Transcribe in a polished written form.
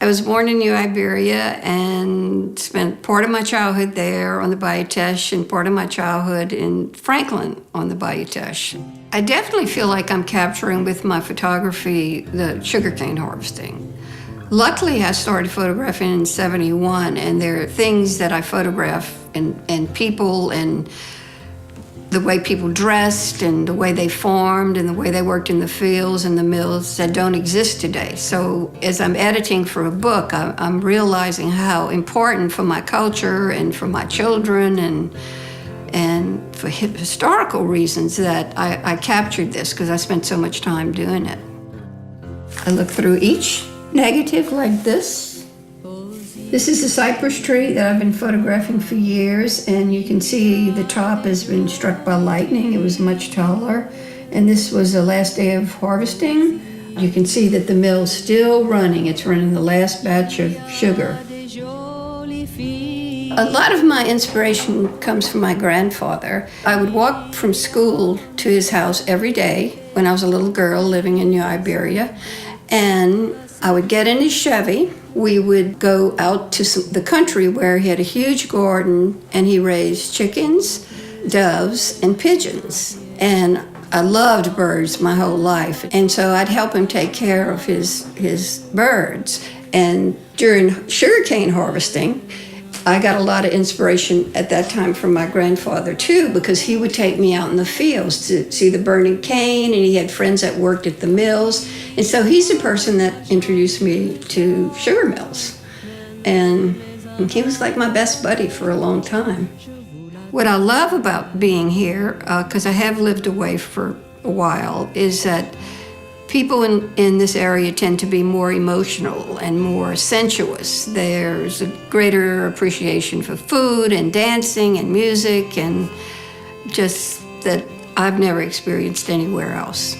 I was born in New Iberia and spent part of my childhood there on the Bayou Teche and part of my childhood in Franklin on the Bayou Teche. I definitely feel like I'm capturing with my photography the sugarcane harvesting. Luckily, I started photographing in '71, and there are things that I photograph and people and the way people dressed and the way they farmed and the way they worked in the fields and the mills that don't exist today. So as I'm editing for a book, I'm realizing how important for my culture and for my children and for historical reasons that I captured this because I spent so much time doing it. I look through each negative like this. This is a cypress tree that I've been photographing for years, and you can see the top has been struck by lightning. It was much taller, and this was the last day of harvesting. You can see that the mill's still running. It's running the last batch of sugar. A lot of my inspiration comes from my grandfather. I would walk from school to his house every day when I was a little girl living in New Iberia, and I would get in his Chevy. We would go out to the country where he had a huge garden and he raised chickens, doves, and pigeons. And I loved birds my whole life. And so I'd help him take care of his birds. And during sugarcane harvesting, I got a lot of inspiration at that time from my grandfather too, because he would take me out in the fields to see the burning cane, and he had friends that worked at the mills. And so he's the person that introduced me to sugar mills. And he was like my best buddy for a long time. What I love about being here, because I have lived away for a while, is that people in this area tend to be more emotional and more sensuous. There's a greater appreciation for food and dancing and music, and just that I've never experienced anywhere else.